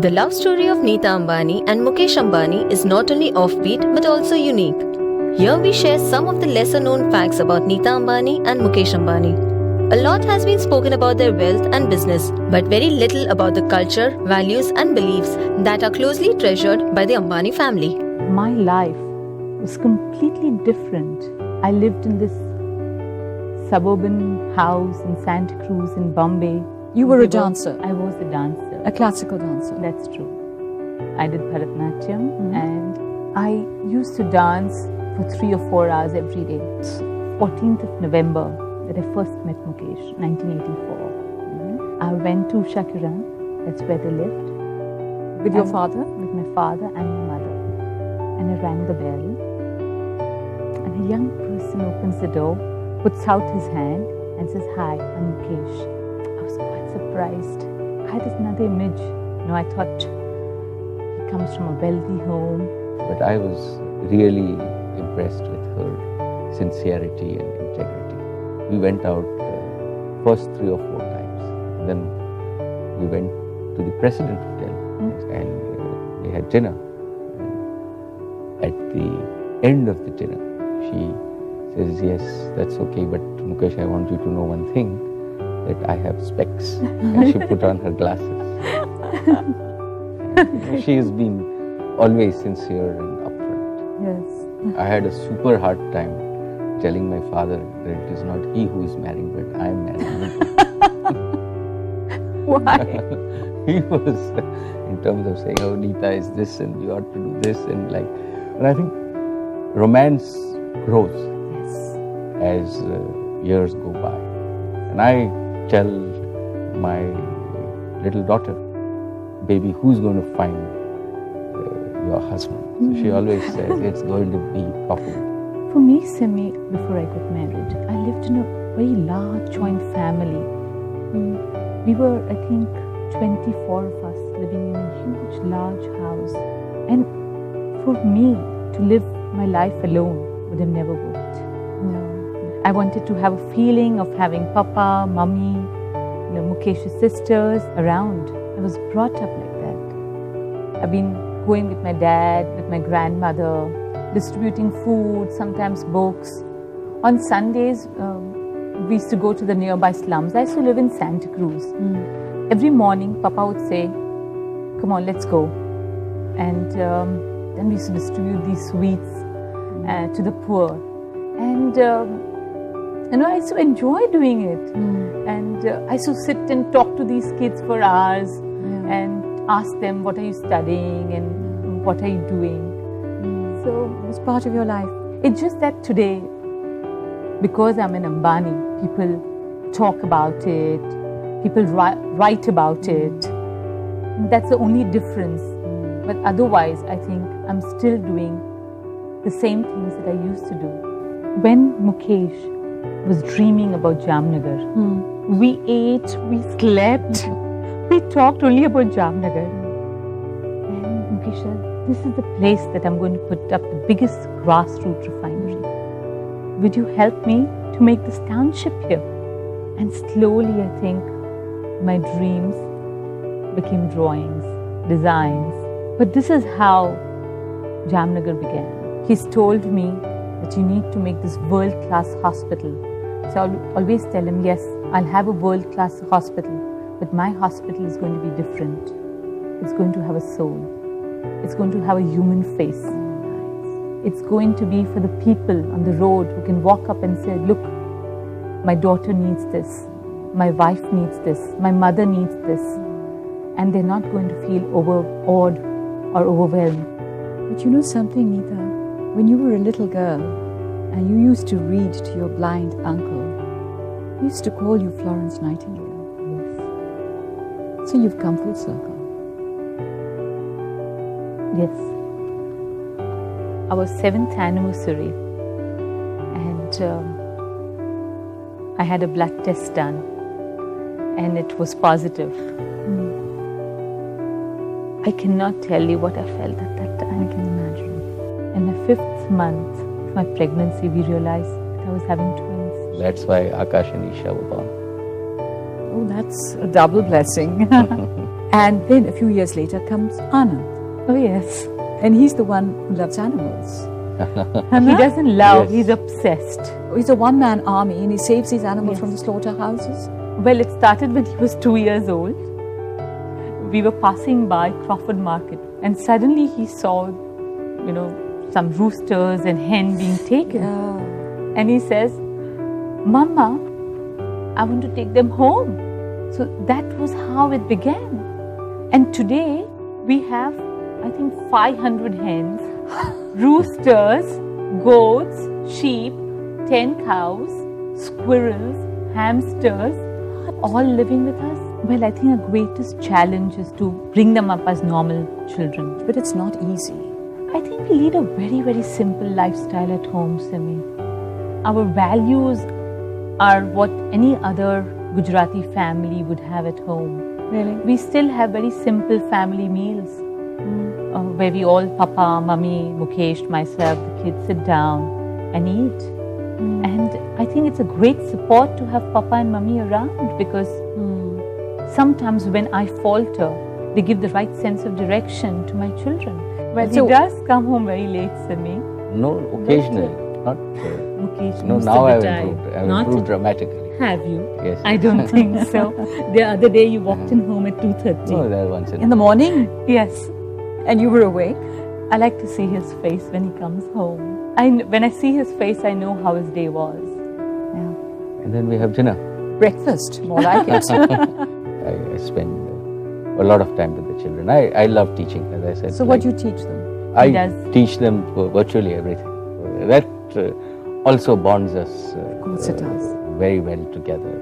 The love story of Neeta Ambani and Mukesh Ambani is not only offbeat but also unique. Here we share some of the lesser known facts about Neeta Ambani and Mukesh Ambani. A lot has been spoken about their wealth and business, but very little about the culture, values, and beliefs that are closely treasured by the Ambani family. My life was completely different. I lived in this suburban house in Santa Cruz in Bombay. You were a dancer? I was a dancer. A classical dancer? That's true. I did Bharatanatyam and I used to dance for 3 or 4 hours every day. 14th of November that I first met Mukesh, 1984. I went to Usha Kiran, that's where they lived. With your father? With my father and my mother. And I rang the bell. And a young person opens the door, puts out his hand and says, "Hi, I'm Mukesh." I was quite surprised. I had another image. I thought he comes from a wealthy home. But I was really impressed with her sincerity and integrity. We went out first 3 or 4 times. Then we went to the President Hotel and we had dinner. And at the end of the dinner, she says, "Yes, that's okay, but Mukesh, I want you to know one thing, that I have specs." And she put on her glasses. She has been always sincere and upfront. Yes. I had a super hard time telling my father that it is not he who is marrying, but I am marrying. Why? He was, in terms of saying, "Oh, Neeta is this and you ought to do this," and I think romance grows as years go by. And I tell my little daughter, "Baby, who's going to find your husband?" So she always says, "It's going to be Kapoor." For me, Simi, before I got married, I lived in a very large joint family. We were, I think, 24 of us living in a huge, large house. And for me to live my life alone would have never worked. No. I wanted to have a feeling of having Papa, Mummy, Mukesh's sisters around. I was brought up like that. I've been going with my dad, with my grandmother, distributing food, sometimes books. On Sundays, we used to go to the nearby slums. I used to live in Santa Cruz. Every morning, Papa would say, "Come on, let's go." And then we used to distribute these sweets to the poor. And I used to enjoy doing it. And I used to sit and talk to these kids for hours and ask them, "What are you studying and what are you doing?" So it was part of your life. It's just that today, because I'm an Ambani, people talk about it, people write about it. That's the only difference. But otherwise, I think I'm still doing the same things that I used to do. When Mukesh was dreaming about Jamnagar, we ate, we slept, we talked only about Jamnagar. And Mukesh said, "This is the place that I'm going to put up the biggest grassroots refinery. Would you help me to make this township here?" And slowly, I think, my dreams became drawings, designs. But this is how Jamnagar began. He's told me that you need to make this world-class hospital. So I'll always tell him, "Yes, I'll have a world-class hospital, but my hospital is going to be different. It's going to have a soul. It's going to have a human face. It's going to be for the people on the road who can walk up and say, 'Look, my daughter needs this, my wife needs this, my mother needs this.' And they're not going to feel overawed or overwhelmed." But you know something, Neeta? When you were a little girl and you used to read to your blind uncle, he used to call you Florence Nightingale. Yes. So you've come full circle. Yes. Our 7th anniversary, and I had a blood test done, and it was positive. I cannot tell you what I felt at that time. I can imagine. In the 5th month of my pregnancy, we realized that I was having twins. That's why Akash and Isha were born. Oh, that's a double blessing. And then a few years later comes Anand. Oh, yes. And he's the one who loves animals. He doesn't love, Yes. he's obsessed. He's a one-man army and he saves these animals Yes. from the slaughterhouses. Well, it started when he was 2 years old. We were passing by Crawford Market and suddenly he saw, some roosters and hen being taken. Yeah. And he says, Mama, I want to take them home. So that was how it began. And today we have, I think, 500 hens, roosters, goats, sheep, 10 cows, squirrels, hamsters, all living with us. Well, I think our greatest challenge is to bring them up as normal children. But it's not easy. I think we lead a very, very simple lifestyle at home, Simi. Our values are what any other Gujarati family would have at home. Really? We still have very simple family meals where we all, Papa, Mummy, Mukesh, myself, the kids sit down and eat. And I think it's a great support to have Papa and Mummy around because sometimes when I falter, they give the right sense of direction to my children. Well, So- he does come home very late, Simi. No, occasionally, not. Mukesh, No, most now of I've the time. improved. I've Not improved dramatically. Have you? Yes. I don't think so. The other day you walked in home at 2:30. No, there once In the morning? Yes. And you were awake? I like to see his face when he comes home. When I see his face, I know how his day was. Yeah. And then we have dinner. Breakfast, more like it. I spend a lot of time with the children. I love teaching, as I said. So what do you teach them? I does. teach them virtually everything. That also bonds us course it does. very well together.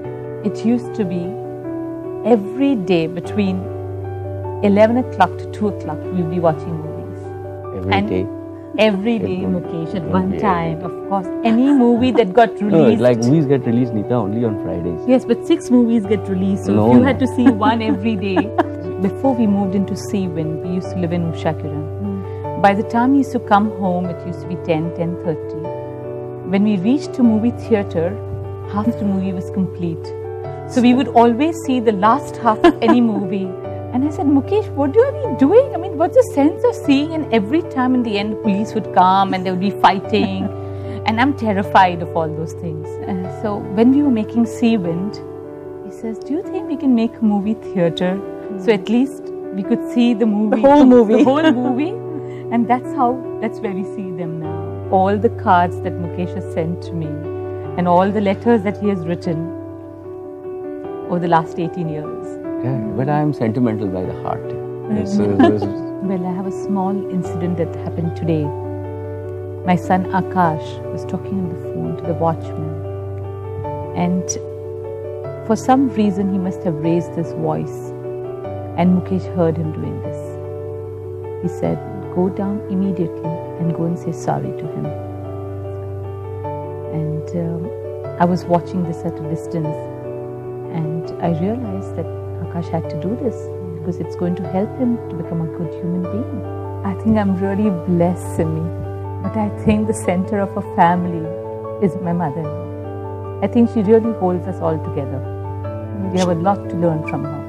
It used to be every day between 11 o'clock to 2 o'clock, we'll be watching movies. Every And day. Every day, Every- Mukesh, at one every time, of course. Any movie that got No, released. like movies get released, Nita, only on Fridays. Yes, but 6 movies get released. So No, if you no. had to see one every day. Before we moved into Seawind, we used to live in Ushakiran. By the time we used to come home, it used to be 10:30. When we reached a movie theatre, half the movie was complete. So we would always see the last half of any movie. And I said, Mukesh, what are we doing? I mean, what's the sense of seeing? And every time in the end, the police would come and they would be fighting. And I'm terrified of all those things. So when we were making Seawind, he says, do you think we can make a movie theatre? So at least we could see the movie. The whole movie. The whole movie. And that's where we see them now. All the cards that Mukesh has sent to me and all the letters that he has written over the last 18 years. Yeah, but I am sentimental by the heart. This Well, I have a small incident that happened today. My son Akash was talking on the phone to the watchman. And for some reason, he must have raised his voice. And Mukesh heard him doing this. He said, go down immediately and go and say sorry to him. And I was watching this at a distance. And I realized that Akash had to do this because it's going to help him to become a good human being. I think I'm really blessed, Simi. But I think the center of a family is my mother. I think she really holds us all together. We have a lot to learn from her.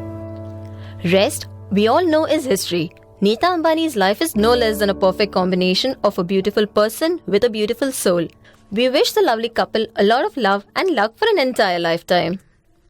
Rest, we all know, is history. Nita Ambani's life is no less than a perfect combination of a beautiful person with a beautiful soul. We wish the lovely couple a lot of love and luck for an entire lifetime.